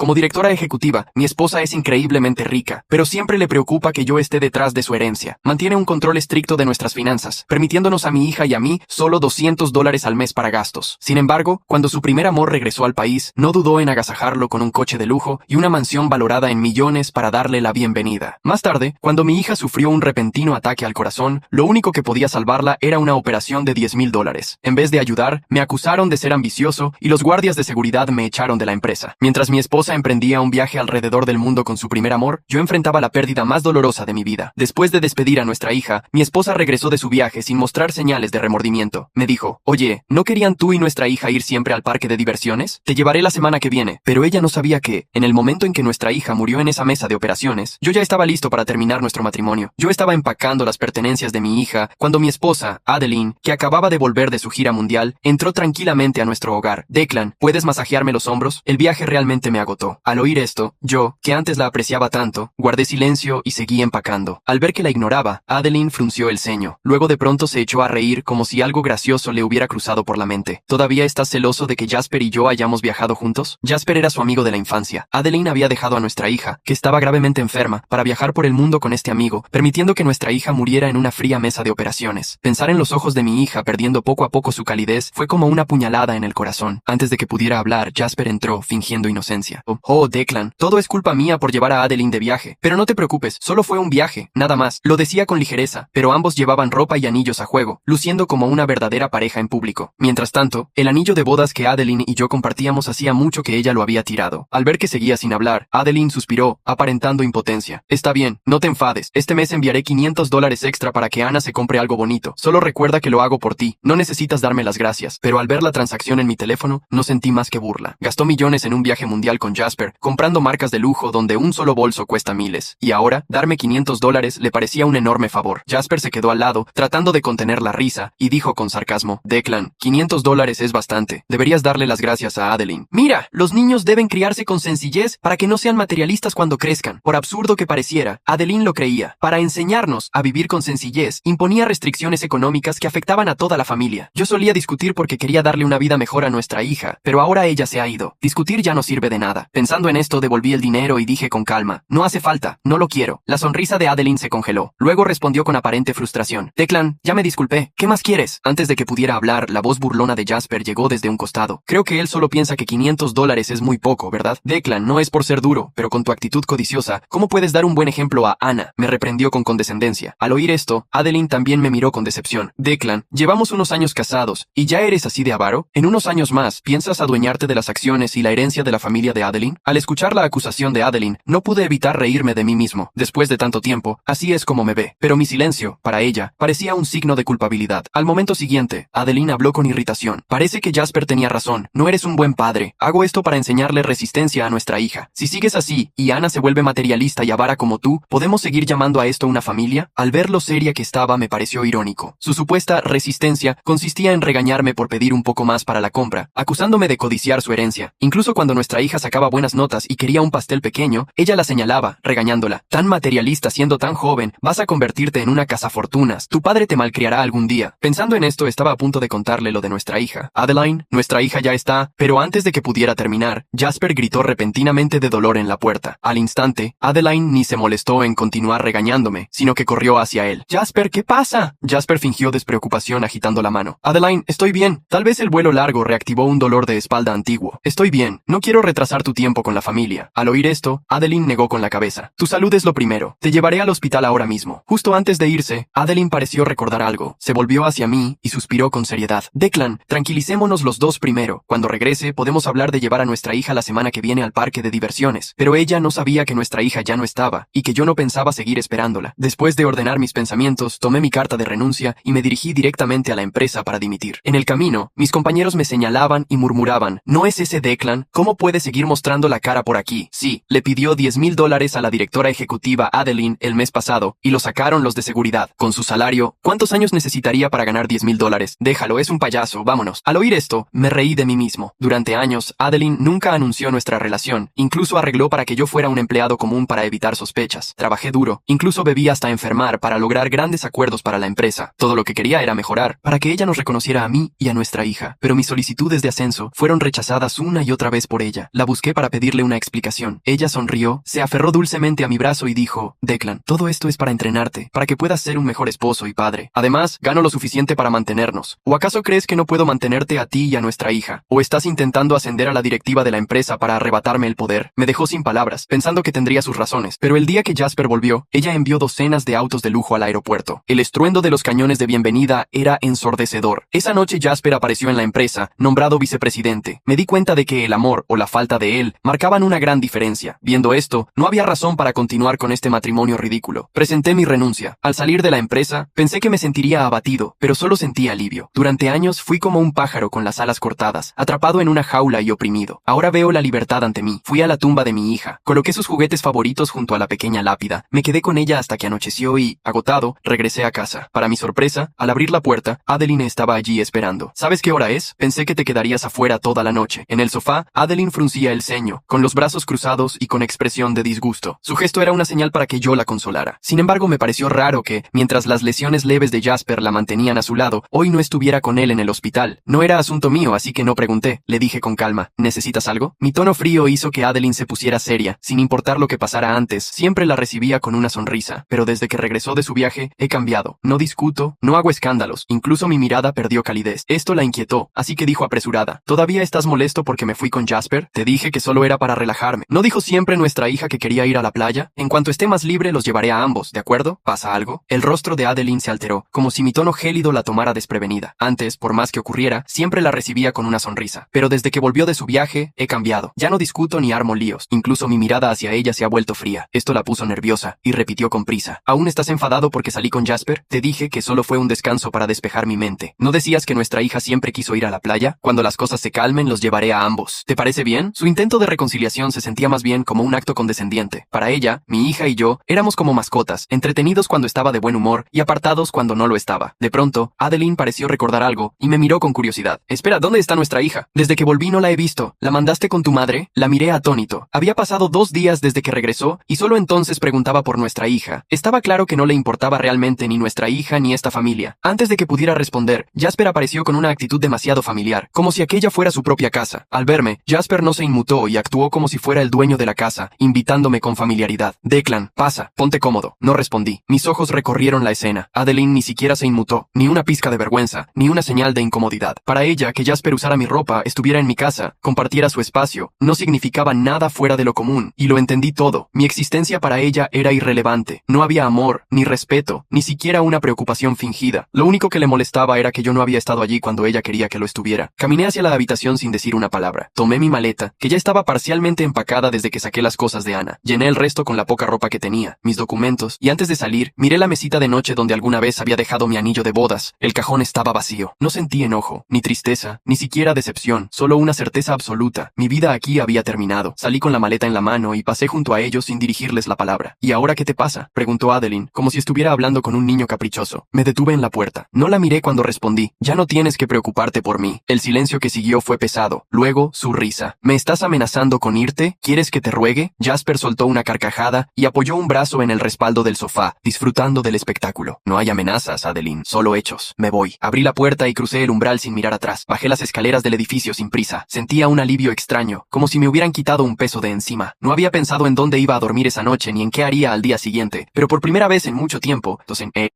Como directora ejecutiva, mi esposa es increíblemente rica, pero siempre le preocupa que yo esté detrás de su herencia. Mantiene un control estricto de nuestras finanzas, permitiéndonos a mi hija y a mí solo $200 al mes para gastos. Sin embargo, cuando su primer amor regresó al país, no dudó en agasajarlo con un coche de lujo y una mansión valorada en millones para darle la bienvenida. Más tarde, cuando mi hija sufrió un repentino ataque al corazón, lo único que podía salvarla era una operación de $10,000. En vez de ayudar, me acusaron de ser ambicioso y los guardias de seguridad me echaron de la empresa. Mientras mi esposa emprendía un viaje alrededor del mundo con su primer amor, yo enfrentaba la pérdida más dolorosa de mi vida. Después de despedir a nuestra hija, mi esposa regresó de su viaje sin mostrar señales de remordimiento. Me dijo, oye, ¿no querían tú y nuestra hija ir siempre al parque de diversiones? Te llevaré la semana que viene. Pero ella no sabía que, en el momento en que nuestra hija murió en esa mesa de operaciones, yo ya estaba listo para terminar nuestro matrimonio. Yo estaba empacando las pertenencias de mi hija cuando mi esposa, Adeline, que acababa de volver de su gira mundial, entró tranquilamente a nuestro hogar. Declan, ¿puedes masajearme los hombros? El viaje realmente me agotó. Al oír esto, yo, que antes la apreciaba tanto, guardé silencio y seguí empacando. Al ver que la ignoraba, Adeline frunció el ceño. Luego de pronto se echó a reír como si algo gracioso le hubiera cruzado por la mente. ¿Todavía estás celoso de que Jasper y yo hayamos viajado juntos? Jasper era su amigo de la infancia. Adeline había dejado a nuestra hija, que estaba gravemente enferma, para viajar por el mundo con este amigo, permitiendo que nuestra hija muriera en una fría mesa de operaciones. Pensar en los ojos de mi hija perdiendo poco a poco su calidez fue como una puñalada en el corazón. Antes de que pudiera hablar, Jasper entró, fingiendo inocencia. Oh, Declan, todo es culpa mía por llevar a Adeline de viaje. Pero no te preocupes, solo fue un viaje, nada más. Lo decía con ligereza, pero ambos llevaban ropa y anillos a juego, luciendo como una verdadera pareja en público. Mientras tanto, el anillo de bodas que Adeline y yo compartíamos hacía mucho que ella lo había tirado. Al ver que seguía sin hablar, Adeline suspiró, aparentando impotencia. Está bien, no te enfades. Este mes enviaré $500 extra para que Ana se compre algo bonito. Solo recuerda que lo hago por ti. No necesitas darme las gracias. Pero al ver la transacción en mi teléfono, no sentí más que burla. Gastó millones en un viaje mundial con Jasper, comprando marcas de lujo donde un solo bolso cuesta miles. Y ahora, darme $500 le parecía un enorme favor. Jasper se quedó al lado, tratando de contener la risa, y dijo con sarcasmo, Declan, $500 es bastante. Deberías darle las gracias a Adeline. Mira, los niños deben criarse con sencillez para que no sean materialistas cuando crezcan. Por absurdo que pareciera, Adeline lo creía. Para enseñarnos a vivir con sencillez, imponía restricciones económicas que afectaban a toda la familia. Yo solía discutir porque quería darle una vida mejor a nuestra hija, pero ahora ella se ha ido. Discutir ya no sirve de nada. Pensando en esto, devolví el dinero y dije con calma, no hace falta, no lo quiero. La sonrisa de Adeline se congeló. Luego respondió con aparente frustración. Declan, ya me disculpé. ¿Qué más quieres? Antes de que pudiera hablar, la voz burlona de Jasper llegó desde un costado. Creo que él solo piensa que $500 es muy poco, ¿verdad? Declan, no es por ser duro, pero con tu actitud codiciosa, ¿cómo puedes dar un buen ejemplo a Ana? Me reprendió con condescendencia. Al oír esto, Adeline también me miró con decepción. Declan, llevamos unos años casados, ¿y ya eres así de avaro? En unos años más, ¿piensas adueñarte de las acciones y la herencia de la familia de Adeline? Al escuchar la acusación de Adeline, no pude evitar reírme de mí mismo. Después de tanto tiempo, así es como me ve. Pero mi silencio, para ella, parecía un signo de culpabilidad. Al momento siguiente, Adeline habló con irritación. Parece que Jasper tenía razón. No eres un buen padre. Hago esto para enseñarle resistencia a nuestra hija. Si sigues así, y Ana se vuelve materialista y avara como tú, ¿podemos seguir llamando a esto una familia? Al ver lo seria que estaba, me pareció irónico. Su supuesta resistencia consistía en regañarme por pedir un poco más para la compra, acusándome de codiciar su herencia. Incluso cuando nuestra hija sacaba buenas notas y quería un pastel pequeño, ella la señalaba, regañándola. Tan materialista siendo tan joven, vas a convertirte en una cazafortunas. Tu padre te malcriará algún día. Pensando en esto, estaba a punto de contarle lo de nuestra hija. Adeline, nuestra hija ya está, pero antes de que pudiera terminar, Jasper gritó repentinamente de dolor en la puerta. Al instante, Adeline ni se molestó en continuar regañándome, sino que corrió hacia él. Jasper, ¿qué pasa? Jasper fingió despreocupación agitando la mano. Adeline, estoy bien. Tal vez el vuelo largo reactivó un dolor de espalda antiguo. Estoy bien. No quiero retrasar tu tiempo con la familia. Al oír esto, Adeline negó con la cabeza. Tu salud es lo primero. Te llevaré al hospital ahora mismo. Justo antes de irse, Adeline pareció recordar algo. Se volvió hacia mí y suspiró con seriedad. Declan, tranquilicémonos los dos primero. Cuando regrese, podemos hablar de llevar a nuestra hija la semana que viene al parque de diversiones. Pero ella no sabía que nuestra hija ya no estaba, y que yo no pensaba seguir esperándola. Después de ordenar mis pensamientos, tomé mi carta de renuncia y me dirigí directamente a la empresa para dimitir. En el camino, mis compañeros me señalaban y murmuraban, ¿no es ese Declan? ¿Cómo puede seguir mostrando la cara por aquí? Sí, le pidió $10,000 a la directora ejecutiva Adeline el mes pasado, y lo sacaron los de seguridad. Con su salario, ¿cuántos años necesitaría para ganar $10,000? Déjalo, es un payaso, vámonos. Al oír esto, me reí de mí mismo. Durante años, Adeline nunca anunció nuestra relación, incluso arregló para que yo fuera un empleado común para evitar sospechas. Trabajé duro, incluso bebí hasta enfermar para lograr grandes acuerdos para la empresa. Todo lo que quería era mejorar, para que ella nos reconociera a mí y a nuestra hija. Pero mis solicitudes de ascenso fueron rechazadas una y otra vez por ella. La busqué alejé para pedirle una explicación. Ella sonrió, se aferró dulcemente a mi brazo y dijo, Declan, todo esto es para entrenarte, para que puedas ser un mejor esposo y padre. Además, gano lo suficiente para mantenernos. ¿O acaso crees que no puedo mantenerte a ti y a nuestra hija? ¿O estás intentando ascender a la directiva de la empresa para arrebatarme el poder? Me dejó sin palabras, pensando que tendría sus razones. Pero el día que Jasper volvió, ella envió docenas de autos de lujo al aeropuerto. El estruendo de los cañones de bienvenida era ensordecedor. Esa noche Jasper apareció en la empresa, nombrado vicepresidente. Me di cuenta de que el amor, o la falta de él, marcaban una gran diferencia. Viendo esto, no había razón para continuar con este matrimonio ridículo. Presenté mi renuncia. Al salir de la empresa, pensé que me sentiría abatido, pero solo sentí alivio. Durante años fui como un pájaro con las alas cortadas, atrapado en una jaula y oprimido. Ahora veo la libertad ante mí. Fui a la tumba de mi hija. Coloqué sus juguetes favoritos junto a la pequeña lápida. Me quedé con ella hasta que anocheció y, agotado, regresé a casa. Para mi sorpresa, al abrir la puerta, Adeline estaba allí esperando. ¿Sabes qué hora es? Pensé que te quedarías afuera toda la noche. En el sofá, Adeline fruncía el ceño, con los brazos cruzados y con expresión de disgusto. Su gesto era una señal para que yo la consolara. Sin embargo, me pareció raro que, mientras las lesiones leves de Jasper la mantenían a su lado, hoy no estuviera con él en el hospital. No era asunto mío, así que no pregunté. Le dije con calma, ¿necesitas algo? Mi tono frío hizo que Adeline se pusiera seria. Sin importar lo que pasara antes, siempre la recibía con una sonrisa. Pero desde que regresó de su viaje, he cambiado. No discuto, no hago escándalos. Incluso mi mirada perdió calidez. Esto la inquietó, así que dijo apresurada, ¿todavía estás molesto porque me fui con Jasper? Te dije que solo era para relajarme. ¿No dijo siempre nuestra hija que quería ir a la playa? En cuanto esté más libre, los llevaré a ambos, ¿de acuerdo? ¿Pasa algo? El rostro de Adeline se alteró, como si mi tono gélido la tomara desprevenida. Antes, por más que ocurriera, siempre la recibía con una sonrisa. Pero desde que volvió de su viaje, he cambiado. Ya no discuto ni armo líos. Incluso mi mirada hacia ella se ha vuelto fría. Esto la puso nerviosa, y repitió con prisa. ¿Aún estás enfadado porque salí con Jasper? Te dije que solo fue un descanso para despejar mi mente. ¿No decías que nuestra hija siempre quiso ir a la playa? Cuando las cosas se calmen, los llevaré a ambos. ¿Te parece bien? Su intento de reconciliación se sentía más bien como un acto condescendiente. Para ella, mi hija y yo éramos como mascotas, entretenidos cuando estaba de buen humor y apartados cuando no lo estaba. De pronto, Adeline pareció recordar algo y me miró con curiosidad. Espera, ¿dónde está nuestra hija? Desde que volví no la he visto. ¿La mandaste con tu madre? La miré atónito. Había pasado 2 días desde que regresó y solo entonces preguntaba por nuestra hija. Estaba claro que no le importaba realmente ni nuestra hija ni esta familia. Antes de que pudiera responder, Jasper apareció con una actitud demasiado familiar, como si aquella fuera su propia casa. Al verme, Jasper no se inmutó y actuó como si fuera el dueño de la casa, invitándome con familiaridad. Declan, pasa, ponte cómodo. No respondí. Mis ojos recorrieron la escena. Adeline ni siquiera se inmutó, ni una pizca de vergüenza, ni una señal de incomodidad. Para ella, que Jasper usara mi ropa, estuviera en mi casa, compartiera su espacio, no significaba nada fuera de lo común, y lo entendí todo. Mi existencia para ella era irrelevante. No había amor, ni respeto, ni siquiera una preocupación fingida. Lo único que le molestaba era que yo no había estado allí cuando ella quería que lo estuviera. Caminé hacia la habitación sin decir una palabra. Tomé mi maleta, que ya estaba parcialmente empacada desde que saqué las cosas de Ana. Llené el resto con la poca ropa que tenía, mis documentos, y antes de salir, miré la mesita de noche donde alguna vez había dejado mi anillo de bodas. El cajón estaba vacío. No sentí enojo, ni tristeza, ni siquiera decepción, solo una certeza absoluta. Mi vida aquí había terminado. Salí con la maleta en la mano y pasé junto a ellos sin dirigirles la palabra. ¿Y ahora qué te pasa?, preguntó Adeline, como si estuviera hablando con un niño caprichoso. Me detuve en la puerta. No la miré cuando respondí. Ya no tienes que preocuparte por mí. El silencio que siguió fue pesado. Luego, su risa. ¿Me estás amenazando con irte? ¿Quieres que te ruegue? Jasper soltó una carcajada y apoyó un brazo en el respaldo del sofá, disfrutando del espectáculo. No hay amenazas, Adeline, solo hechos. Me voy. Abrí la puerta y crucé el umbral sin mirar atrás. Bajé las escaleras del edificio sin prisa. Sentía un alivio extraño, como si me hubieran quitado un peso de encima. No había pensado en dónde iba a dormir esa noche ni en qué haría al día siguiente, pero por primera vez en mucho tiempo,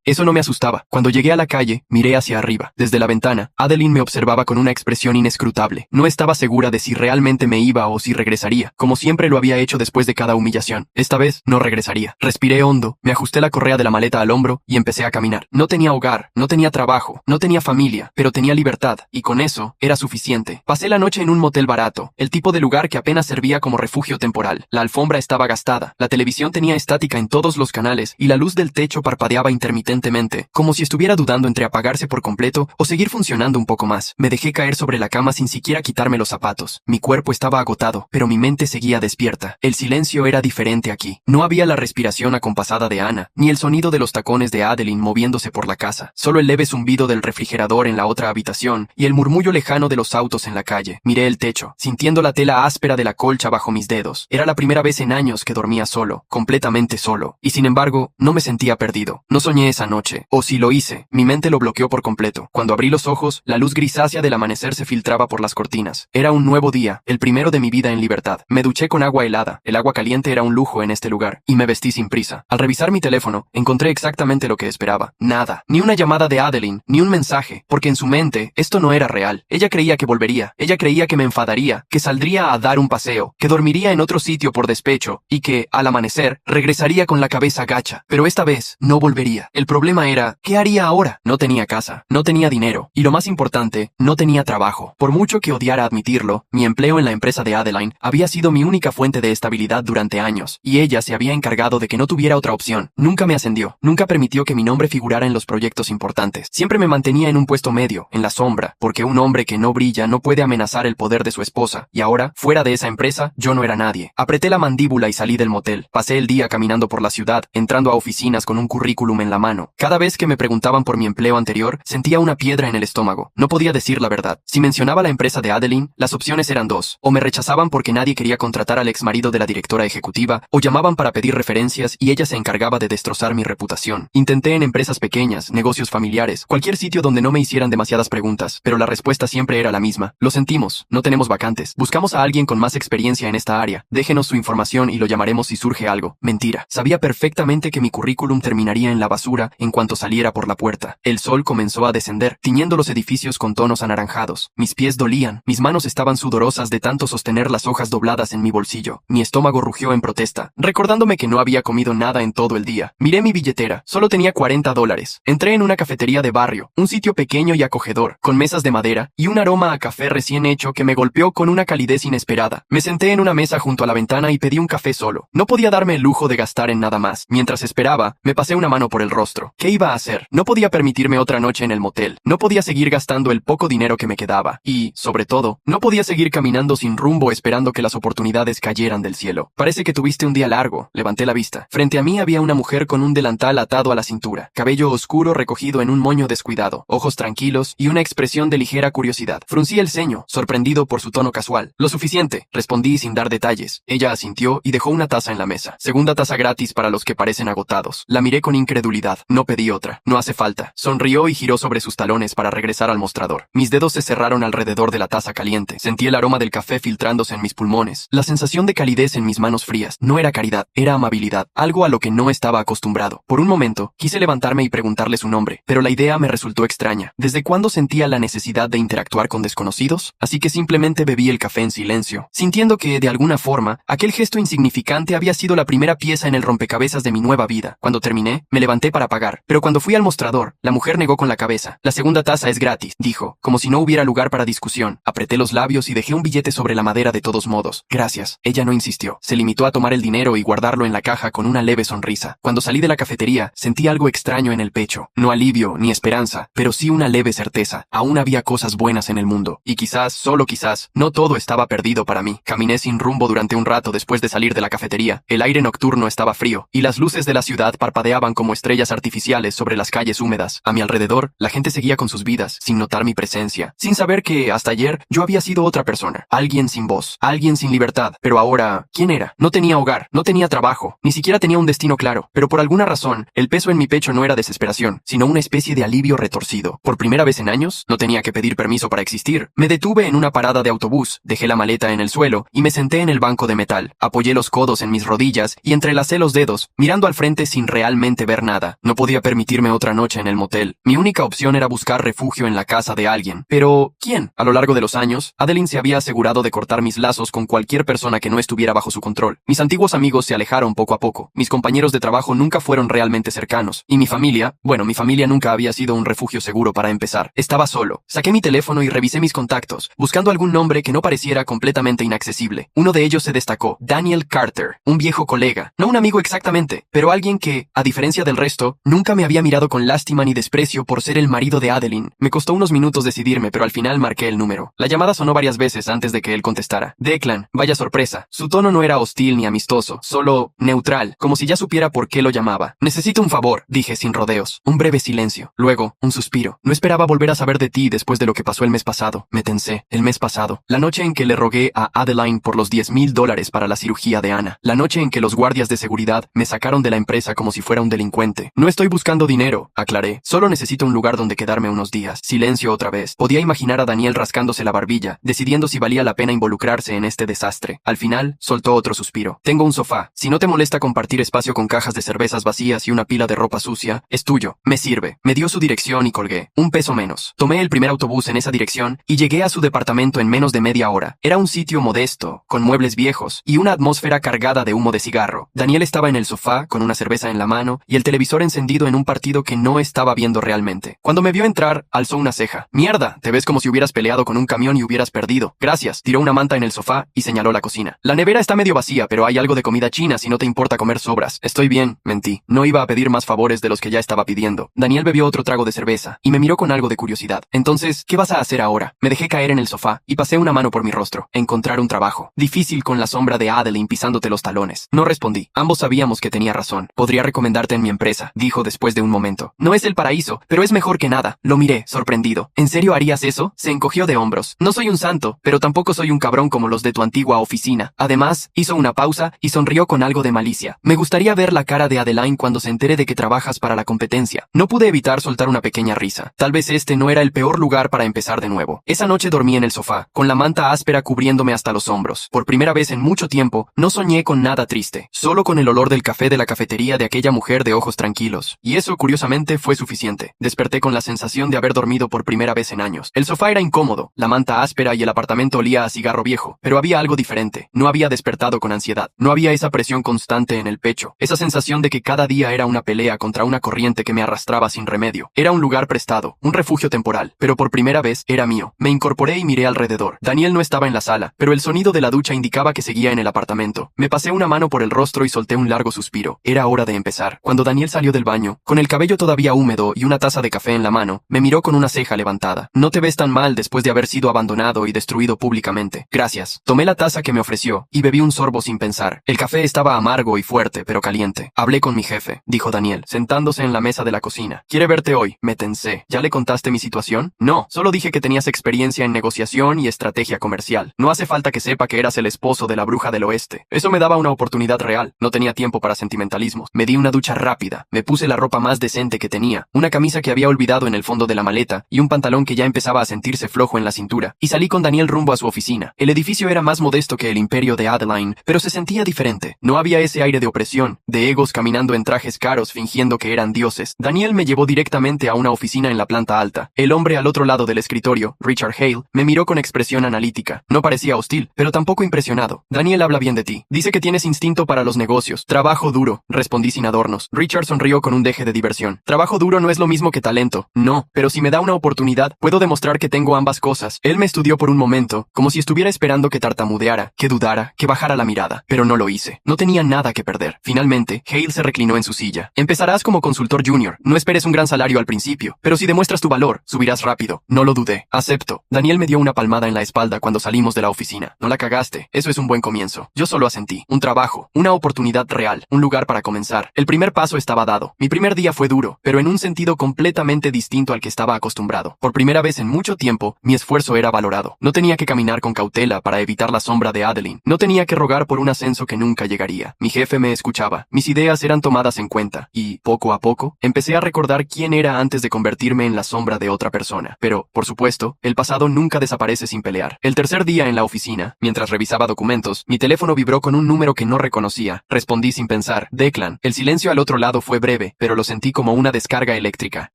eso no me asustaba. Cuando llegué a la calle, miré hacia arriba. Desde la ventana, Adeline me observaba con una expresión inescrutable. No estaba segura de si realmente me iba o si regresaría, como siempre lo había hecho después de cada humillación. Esta vez, no regresaría. Respiré hondo, me ajusté la correa de la maleta al hombro y empecé a caminar. No tenía hogar, no tenía trabajo, no tenía familia, pero tenía libertad, y con eso, era suficiente. Pasé la noche en un motel barato, el tipo de lugar que apenas servía como refugio temporal. La alfombra estaba gastada, la televisión tenía estática en todos los canales y la luz del techo parpadeaba intermitentemente, como si estuviera dudando entre apagarse por completo o seguir funcionando un poco más. Me dejé caer sobre la cama sin siquiera quitarme los zapatos. Mi cuerpo estaba agotado, pero mi mente seguía despierta. El silencio era diferente aquí. No había la respiración acompasada de Ana, ni el sonido de los tacones de Adeline moviéndose por la casa. Solo el leve zumbido del refrigerador en la otra habitación y el murmullo lejano de los autos en la calle. Miré el techo, sintiendo la tela áspera de la colcha bajo mis dedos. Era la primera vez en años que dormía solo, completamente solo. Y sin embargo, no me sentía perdido. No soñé esa noche. O si lo hice, mi mente lo bloqueó por completo. Cuando abrí los ojos, la luz grisácea del amanecer se filtraba por las cortinas. Era un nuevo día, el 1 de mi vida en libertad. Me duché con agua helada. El agua caliente era un lujo en este lugar, y me vestí sin prisa. Al revisar mi teléfono, encontré exactamente lo que esperaba. Nada. Ni una llamada de Adeline, ni un mensaje, porque en su mente, esto no era real. Ella creía que volvería. Ella creía que me enfadaría, que saldría a dar un paseo, que dormiría en otro sitio por despecho, y que, al amanecer, regresaría con la cabeza gacha. Pero esta vez, no volvería. El problema era, ¿qué haría ahora? No tenía casa, no tenía dinero, y lo más importante, no tenía trabajo. Por mucho que odiara admitirlo, mi empleo en la empresa de Adeline había sido mi única fuente de estabilidad durante años, y ella se había encargado de que no tuviera otra opción. Nunca me ascendió, nunca permitió que mi nombre figurara en los proyectos importantes. Siempre me mantenía en un puesto medio, en la sombra, porque un hombre que no brilla no puede amenazar el poder de su esposa, y ahora, fuera de esa empresa, yo no era nadie. Apreté la mandíbula y salí del motel. Pasé el día caminando por la ciudad, entrando a oficinas con un currículum en la mano. Cada vez que me preguntaban por mi empleo anterior, sentía una piedra en el estómago. No podía decir la verdad. Si mencionaba la empresa de Adeline, las opciones eran dos. O me rechazaban porque nadie quería contratar al exmarido de la directora ejecutiva, o llamaban para pedir referencias y ella se encargaba de destrozar mi reputación. Intenté en empresas pequeñas, negocios familiares, cualquier sitio donde no me hicieran demasiadas preguntas, pero la respuesta siempre era la misma. Lo sentimos, no tenemos vacantes. Buscamos a alguien con más experiencia en esta área. Déjenos su información y lo llamaremos si surge algo. Mentira. Sabía perfectamente que mi currículum terminaría en la basura en cuanto saliera por la puerta. El sol comenzó a descender, tiñendo los edificios con tonos anaranjados. Mis pies dolían, mis manos estaban sudorosas de tanto sostener las hojas dobladas en mi bolsillo. Mi estómago rugió en protesta, recordándome que no había comido nada en todo el día. Miré mi billetera, solo tenía $40. Entré en una cafetería de barrio, un sitio pequeño y acogedor, con mesas de madera y un aroma a café recién hecho que me golpeó con una calidez inesperada. Me senté en una mesa junto a la ventana y pedí un café solo. No podía darme el lujo de gastar en nada más. Mientras esperaba, me pasé una mano por el rostro. ¿Qué iba a hacer? No podía permitirme otra noche en el motel. No podía seguir gastando el poco dinero que me quedaba. Y, sobre todo, no podía seguir caminando sin rumbo esperando que las oportunidades cayeran del cielo. Parece que tuviste un día largo. Levanté la vista. Frente a mí había una mujer con un delantal atado a la cintura, cabello oscuro recogido en un moño descuidado, ojos tranquilos y una expresión de ligera curiosidad. Fruncí el ceño, sorprendido por su tono casual. Lo suficiente, respondí sin dar detalles. Ella asintió y dejó una taza en la mesa. Segunda taza gratis para los que parecen agotados. La miré con incredulidad. No pedí otra. No hace falta. Sonrió y giró sobre sus talones para regresar al mostrador. Mis dedos se cerraron alrededor de la taza caliente. Sentí el aroma del café filtrándose en mis pulmones. La sensación de calidez en mis manos frías. No era caridad, era amabilidad. Algo a lo que no estaba acostumbrado. Por un momento, quise levantarme y preguntarle su nombre, pero la idea me resultó extraña. ¿Desde cuándo sentía la necesidad de interactuar con desconocidos? Así que simplemente bebí el café en silencio, sintiendo que, de alguna forma, aquel gesto insignificante había sido la primera pieza en el rompecabezas de mi nueva vida. Cuando terminé, me levanté para pagar, pero cuando fui al mostrador, la mujer negó con la cabeza. La segunda taza es gratis, dijo, como si no hubiera lugar para discusión. Apreté los labios y dejé un billete sobre la madera de todos modos. Gracias. Ella no insistió. Se limitó a tomar el dinero y guardarlo en la caja con una leve sonrisa. Cuando salí de la cafetería, sentí algo extraño en el pecho. No alivio ni esperanza, pero sí una leve certeza. Aún había cosas buenas en el mundo. Y quizás, solo quizás, no todo estaba perdido para mí. Caminé sin rumbo durante un rato después de salir de la cafetería. El aire nocturno estaba frío, y las luces de la ciudad parpadeaban como estrellas artificiales sobre las calles húmedas. A mi alrededor, la gente seguía con sus vidas, sin notar mi presencia, sin saber que, hasta ayer, yo había sido otra persona. Alguien sin voz, alguien sin libertad. Pero ahora, ¿quién era? No tenía hogar, no tenía trabajo, ni siquiera tenía un destino claro. Pero por alguna razón, el peso en mi pecho no era desesperación, sino una especie de alivio retorcido. Por primera vez en años, no tenía que pedir permiso para existir. Me detuve en una parada de autobús, dejé la maleta en el suelo y me senté en el banco de metal. Apoyé los codos en mis rodillas y entrelacé los dedos, mirando al frente sin realmente ver nada. No podía permitirme otra noche en el motel. Mi única opción era buscar refugio en la casa de alguien. Pero, ¿quién? A lo largo de los años, Adeline se había asegurado de cortar mis lazos con cualquier persona que no estuviera bajo su control. Mis antiguos amigos se alejaron poco a poco. Mis compañeros de trabajo nunca fueron realmente cercanos. Y mi familia, bueno, mi familia nunca había sido un refugio seguro para empezar. Estaba solo. Saqué mi teléfono y revisé mis contactos, buscando algún nombre que no pareciera completamente inaccesible. Uno de ellos se destacó, Daniel Carter, un viejo colega. No un amigo exactamente, pero alguien que, a diferencia del resto, nunca me había mirado con lástima ni desprecio por ser el marido de Adeline. Me costó unos minutos decidirme, pero al final marqué el número. La llamada sonó varias veces antes de que él contestara. Declan, vaya sorpresa. Su tono no era hostil ni amistoso, solo neutral, como si ya supiera por qué lo llamaba. Necesito un favor, dije sin rodeos. Un breve silencio. Luego, un suspiro. No esperaba volver a saber de ti después de lo que pasó el mes pasado. Me tensé. El mes pasado. La noche en que le rogué a Adeline por los $10,000 para la cirugía de Ana. La noche en que los guardias de seguridad me sacaron de la empresa como si fuera un delincuente. No estoy buscando dinero, aclaré. Solo necesito un lugar donde quedarme unos días. Silencio otra vez. Podía imaginar a Daniel rascándose la barbilla, decidiendo si valía la pena involucrarse involucrarse en este desastre. Al final, soltó otro suspiro. Tengo un sofá. Si no te molesta compartir espacio con cajas de cervezas vacías y una pila de ropa sucia, es tuyo. Me sirve. Me dio su dirección y colgué. Un peso menos. Tomé el primer autobús en esa dirección y llegué a su departamento en menos de media hora. Era un sitio modesto, con muebles viejos y una atmósfera cargada de humo de cigarro. Daniel estaba en el sofá, con una cerveza en la mano y el televisor encendido en un partido que no estaba viendo realmente. Cuando me vio entrar, alzó una ceja. Mierda, te ves como si hubieras peleado con un camión y hubieras perdido. Gracias. Tiró una manta en el sofá y señaló la cocina. La nevera está medio vacía, pero hay algo de comida china si no te importa comer sobras. Estoy bien, mentí. No iba a pedir más favores de los que ya estaba pidiendo. Daniel bebió otro trago de cerveza y me miró con algo de curiosidad. Entonces, ¿qué vas a hacer ahora? Me dejé caer en el sofá y pasé una mano por mi rostro. Encontrar un trabajo. Difícil con la sombra de Adeline pisándote los talones. No respondí. Ambos sabíamos que tenía razón. Podría recomendarte en mi empresa, dijo después de un momento. No es el paraíso, pero es mejor que nada. Lo miré, sorprendido. ¿En serio harías eso? Se encogió de hombros. No soy un santo, pero tampoco soy un cabrón como los de tu antigua oficina. Además, hizo una pausa y sonrió con algo de malicia. Me gustaría ver la cara de Adeline cuando se entere de que trabajas para la competencia. No pude evitar soltar una pequeña risa. Tal vez este no era el peor lugar para empezar de nuevo. Esa noche dormí en el sofá, con la manta áspera cubriéndome hasta los hombros. Por primera vez en mucho tiempo, no soñé con nada triste, solo con el olor del café de la cafetería de aquella mujer de ojos tranquilos. Y eso, curiosamente, fue suficiente. Desperté con la sensación de haber dormido por primera vez en años. El sofá era incómodo, la manta áspera y el apartamento olía a cigarro viejo, pero había algo diferente. No había despertado con ansiedad. No había esa presión constante en el pecho, esa sensación de que cada día era una pelea contra una corriente que me arrastraba sin remedio. Era un lugar prestado, un refugio temporal, pero por primera vez era mío. Me incorporé y miré alrededor. Daniel no estaba en la sala, pero el sonido de la ducha indicaba que seguía en el apartamento. Me pasé una mano por el rostro y solté un largo suspiro. Era hora de empezar. Cuando Daniel salió del baño, con el cabello todavía húmedo y una taza de café en la mano, me miró con una ceja levantada. No te ves tan mal después de haber sido abandonado y destruido públicamente. Gracias. Tomé la taza que me ofreció y bebí un sorbo sin pensar. El café estaba amargo y fuerte, pero caliente. Hablé con mi jefe, dijo Daniel, sentándose en la mesa de la cocina. Quiere verte hoy. Me tensé. ¿Ya le contaste mi situación? No, solo dije que tenías experiencia en negociación y estrategia comercial. No hace falta que sepa que eras el esposo de la bruja del oeste. Eso me daba una oportunidad real. No tenía tiempo para sentimentalismos. Me di una ducha rápida. Me puse la ropa más decente que tenía, una camisa que había olvidado en el fondo de la maleta y un pantalón que ya empezaba a sentirse flojo en la cintura, y salí con Daniel rumbo a su oficina. El edificio era más modesto que el imperio de Adeline, pero se sentía diferente. No había ese aire de opresión, de egos caminando en trajes caros fingiendo que eran dioses. Daniel me llevó directamente a una oficina en la planta alta. El hombre al otro lado del escritorio, Richard Hale, me miró con expresión analítica. No parecía hostil, pero tampoco impresionado. Daniel habla bien de ti. Dice que tienes instinto para los negocios. Trabajo duro, respondí sin adornos. Richard sonrió con un deje de diversión. Trabajo duro no es lo mismo que talento. No, pero si me da una oportunidad, puedo demostrar que tengo ambas cosas. Él me estudió por un momento, como si estuviera esperando que tartamudeara, que dudara, que bajara la mirada. Pero no lo hice. No tenía nada que perder. Finalmente, Hale se reclinó en su silla. Empezarás como consultor junior. No esperes un gran salario al principio, pero si demuestras tu valor, subirás rápido. No lo dudé. Acepto. Daniel me dio una palmada en la espalda cuando salimos de la oficina. No la cagaste. Eso es un buen comienzo. Yo solo asentí. Un trabajo, una oportunidad real, un lugar para comenzar. El primer paso estaba dado. Mi primer día fue duro, pero en un sentido completamente distinto al que estaba acostumbrado. Por primera vez en mucho tiempo, mi esfuerzo era valorado. No tenía que caminar con cautela para evitar la sombra de Adeline. No tenía que rogar por un ascenso que nunca llegaría. Mi jefe me escuchaba. Mis ideas eran tomadas en cuenta. Y, poco a poco, empecé a recordar quién era antes de convertirme en la sombra de otra persona. Pero, por supuesto, el pasado nunca desaparece sin pelear. El tercer día en la oficina, mientras revisaba documentos, mi teléfono vibró con un número que no reconocía. Respondí sin pensar. Declan. El silencio al otro lado fue breve, pero lo sentí como una descarga eléctrica.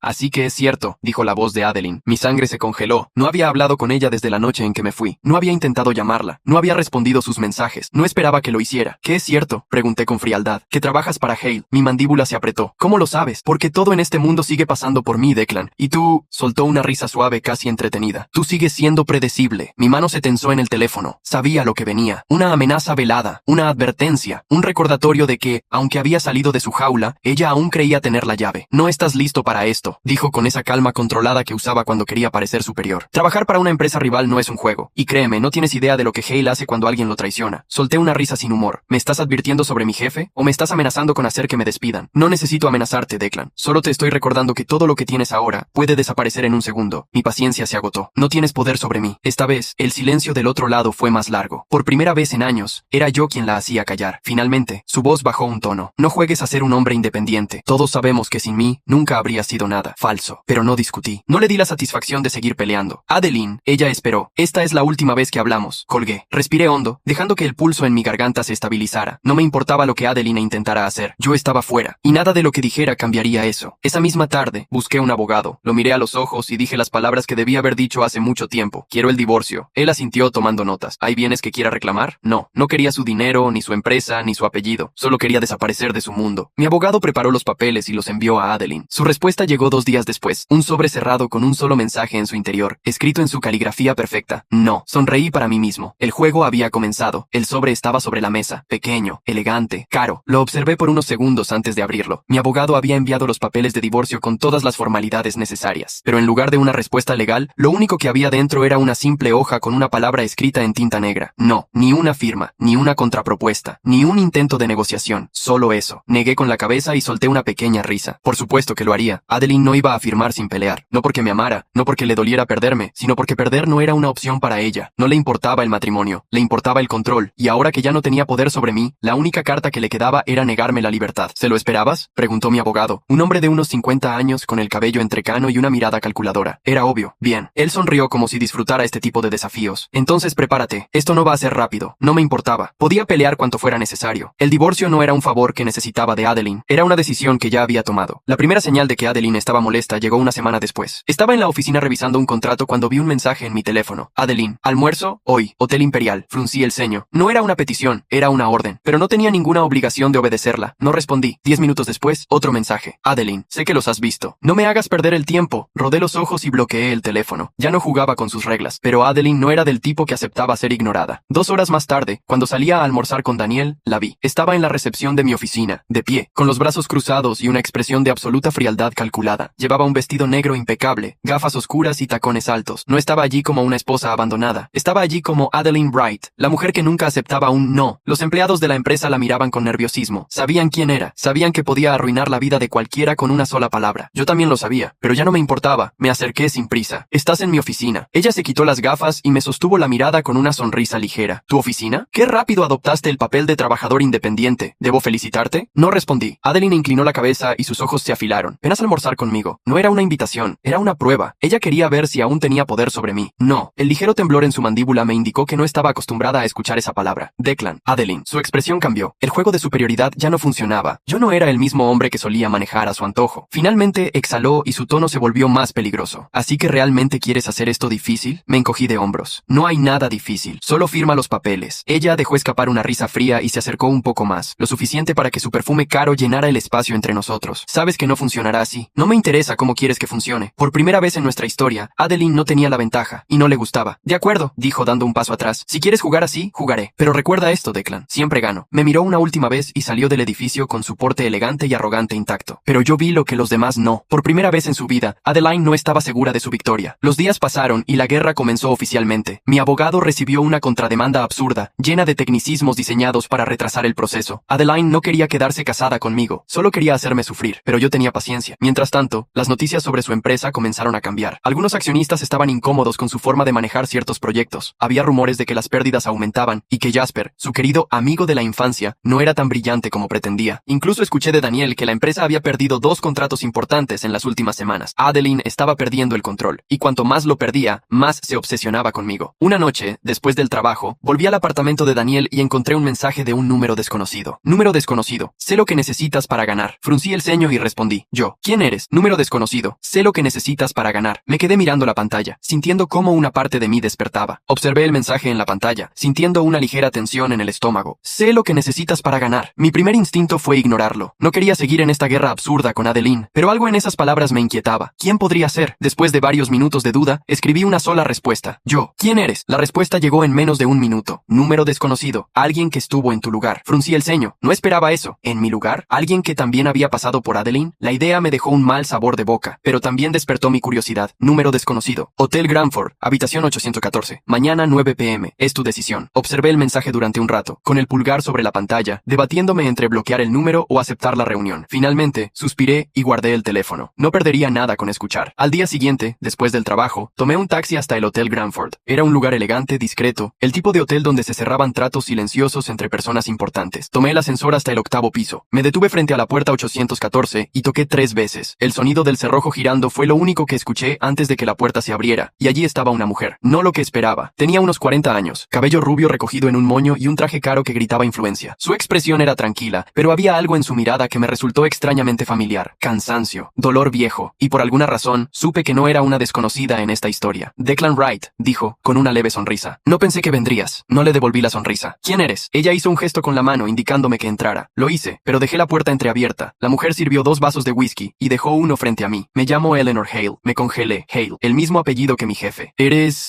Así que es cierto, dijo la voz de Adeline. Mi sangre se congeló. No había hablado con ella desde la noche en que me fui. No había intentado llamarla. No había respondido sus mensajes. No esperaba que lo hiciera. ¿Qué es cierto? Pregunté con frialdad. Que trabajas para Hale. Mi mandíbula se apretó. ¿Cómo lo sabes? Porque todo en este mundo sigue pasando por mí, Declan. Y tú... Soltó una risa suave casi entretenida. Tú sigues siendo predecible. Mi mano se tensó en el teléfono. Sabía lo que venía. Una amenaza velada. Una advertencia. Un recordatorio de que, aunque había salido de su jaula, ella aún creía tener la llave. No estás listo para esto, dijo con esa calma controlada que usaba cuando quería parecer superior. Trabajar para una empresa rival no es un juego. Y créeme, no tienes idea de lo que Hale hace cuando alguien lo traiciona. Solté una risa sin humor. ¿Me estás advirtiendo sobre mi jefe? ¿O me estás amenazando con hacer que me despidan? No necesito amenazarte, Declan. Solo te estoy recordando que todo lo que tienes ahora puede desaparecer en un segundo. Mi paciencia se agotó. No tienes poder sobre mí. Esta vez, el silencio del otro lado fue más largo. Por primera vez en años, era yo quien la hacía callar. Finalmente, su voz bajó un tono. No juegues a ser un hombre independiente. Todos sabemos que sin mí, nunca habría sido nada. Falso. Pero no discutí. No le di la satisfacción de seguir peleando. Adeline, ella esperó. Esta es la última vez que hablamos. Colgué. Respiré hondo, dejando que el pulso en mi garganta se estabilizara. No me importaba lo que Adeline intentara hacer. Yo estaba fuera, y nada de lo que dijera cambiaría eso. Esa misma tarde, busqué un abogado. Lo miré a los ojos y dije las palabras que debía haber dicho hace mucho tiempo. Quiero el divorcio. Él asintió tomando notas. ¿Hay bienes que quiera reclamar? No. No quería su dinero, ni su empresa, ni su apellido. Solo quería desaparecer de su mundo. Mi abogado preparó los papeles y los envió a Adeline. Su respuesta llegó 2 días después. Un sobre cerrado con un solo mensaje en su interior, escrito en su caligrafía perfecta. No. Sonreí para mí mismo. El juego había comenzado. El sobre estaba sobre la mesa. Pequeño, elegante, caro. Lo observé por unos segundos antes de abrirlo. Mi abogado había enviado los papeles de divorcio con todas las formalidades necesarias. Pero en lugar de una respuesta legal, lo único que había dentro era una simple hoja con una palabra escrita en tinta negra. No. Ni una firma, ni una contrapropuesta, ni un intento de negociación. Solo eso. Negué con la cabeza y solté una pequeña risa. Por supuesto que lo haría. Adeline no iba a firmar sin pelear. No porque me amara, no porque le doliera perderme, sino porque perder no era una opción para ella. No le importaba el matrimonio, le importaba el control, y ahora que ya no tenía poder sobre mí, la única carta que le quedaba era negarme la libertad. ¿Se lo esperabas?, preguntó mi abogado, un hombre de unos 50 años con el cabello entrecano y una mirada calculadora. Era obvio. Bien. Él sonrió como si disfrutara este tipo de desafíos. Entonces prepárate. Esto no va a ser rápido. No me importaba. Podía pelear cuanto fuera necesario. El divorcio no era un favor que necesitaba de Adeline. Era una decisión que ya había tomado. La primera señal de que Adeline estaba molesta llegó una semana después. Estaba en la oficina revisando un contrato cuando vi un mensaje en mi teléfono. Adeline, almuerzo, hoy, Hotel Imperial. Fruncí el ceño. No era una petición, era una orden. Pero no tenía ninguna obligación de obedecerla. No respondí. 10 minutos después, otro mensaje. Adeline, sé que los has visto. No me hagas perder el tiempo. Rodé los ojos y bloqueé el teléfono. Ya no jugaba con sus reglas. Pero Adeline no era del tipo que aceptaba ser ignorada. 2 horas más tarde, cuando salía a almorzar con Daniel, la vi. Estaba en la recepción de mi oficina, de pie, con los brazos cruzados y una expresión de absoluta frialdad calculada. Llevaba un vestido negro impecable, gafas oscuras y tacones altos. No estaba allí como una esposa abandonada. Estaba allí como Adeline Wright, la mujer que nunca aceptaba un no. Los empleados de la empresa la miraban con nerviosismo. Sabían quién era. Sabían que podía arruinar la vida de cualquiera con una sola palabra. Yo también lo sabía, pero ya no me importaba. Me acerqué sin prisa. Estás en mi oficina. Ella se quitó las gafas y me sostuvo la mirada con una sonrisa ligera. ¿Tu oficina? ¿Qué rápido adoptaste el papel de trabajador independiente? ¿Debo felicitarte? No respondí. Adeline inclinó la cabeza y sus ojos se afilaron. Ven a almorzar conmigo. No era una invitación, era una prueba. Ella quería ver si aún tenía poder sobre mí. No. El ligero temblor en su mandíbula me indicó que no estaba acostumbrada a escuchar esa palabra. Declan. Adeline. Su expresión cambió. El juego de superioridad ya no funcionaba. Yo no era el mismo hombre que solía manejar a su antojo. Finalmente exhaló y su tono se volvió más peligroso. ¿Así que realmente quieres hacer esto difícil? Me encogí de hombros. No hay nada difícil. Solo firma los papeles. Ella dejó escapar una risa fría y se acercó un poco más, lo suficiente para que su perfume caro llenara el espacio entre nosotros. Sabes que no funcionará así. No me interesa cómo quieres que funcione. Por primera vez en nuestra historia, Adeline no tenía la ventaja, y no le gustaba. De acuerdo, dijo dando un paso atrás. Si quieres jugar así, jugaré. Pero recuerda esto, Declan. Siempre gano. Me miró una última vez y salió del edificio con su porte elegante y arrogante intacto. Pero yo vi lo que los demás no. Por primera vez en su vida, Adeline no estaba segura de su victoria. Los días pasaron y la guerra comenzó oficialmente. Mi abogado recibió una contrademanda absurda, llena de tecnicismos diseñados para retrasar el proceso. Adeline no quería quedarse casada conmigo, solo quería hacerme sufrir, pero yo tenía paciencia. Mientras tanto, las noticias sobre su empresa comenzaron a cambiar. Algunos accionistas estaban incómodos con su forma de manejar ciertos proyectos. Había rumores de que las pérdidas aumentaban y que Jasper, su querido amigo de la infancia, no era tan brillante como pretendía. Incluso escuché de Daniel que la empresa había perdido 2 contratos importantes en las últimas semanas. Adeline estaba perdiendo el control, y cuanto más lo perdía, más se obsesionaba conmigo. Una noche, después del trabajo, volví al apartamento de Daniel y encontré un mensaje de un número desconocido. Número desconocido. Sé lo que necesitas para ganar. Fruncí el ceño y respondí. Yo. ¿Quién eres? Número desconocido. Sé lo que necesitas para ganar. Me quedé mirando la pantalla, sintiendo cómo una parte de mí despertaba. Observé el mensaje en la pantalla, sintiendo una ligera tensión en el estómago. Sé lo que necesitas para ganar. Mi primer instinto fue ignorarlo. No quería seguir en esta guerra absurda con Adeline, pero algo en esas palabras me inquietaba. ¿Quién podría ser? Después de varios minutos de duda, escribí una sola respuesta. Yo. ¿Quién eres? La respuesta llegó en menos de 1 minuto. Número desconocido. Alguien que estuvo en tu lugar. Fruncí el ceño. No esperaba eso. ¿En mi lugar? ¿Alguien que también había pasado por Adeline? La idea me dejó un mal sabor de boca, pero también despertó mi curiosidad. Número desconocido. Hotel Granford, habitación 814. Mañana 9 p.m. Es tu decisión. Observé el mensaje durante un rato, con el pulgar sobre la pantalla, debatiéndome entre bloquear el número o aceptar la reunión. Finalmente, suspiré y guardé el teléfono. No perdería nada con escuchar. Al día siguiente, después del trabajo, tomé un taxi hasta el Hotel Granford. Era un lugar elegante, discreto, el tipo de hotel donde se cerraban tratos silenciosos entre personas importantes. Tomé el ascensor hasta el 8º piso. Me detuve frente a la puerta 814 y toqué 3 veces. El sonido del cerrojo girando fue lo único que escuché antes de que la puerta se abriera, y allí estaba una mujer. No lo que esperaba. Tenía unos 40 años, cabello rubio recogido en un moño y un traje caro que gritaba influencia. Su expresión era tranquila, pero había algo en su mirada que me resultó extrañamente familiar. Cansancio, dolor viejo, y por alguna razón, supe que no era una desconocida en esta historia. Declan Wright, dijo, con una leve sonrisa. No pensé que vendrías. No le devolví la sonrisa. ¿Quién eres? Ella hizo un gesto con la mano indicándome que entrara. Lo hice, pero dejé la puerta entreabierta. La mujer sirvió 2 vasos de whisky y dejó uno frente a mí. Me llamo Eleanor Hale. Me congelé. Hale, el mismo apellido que mi jefe.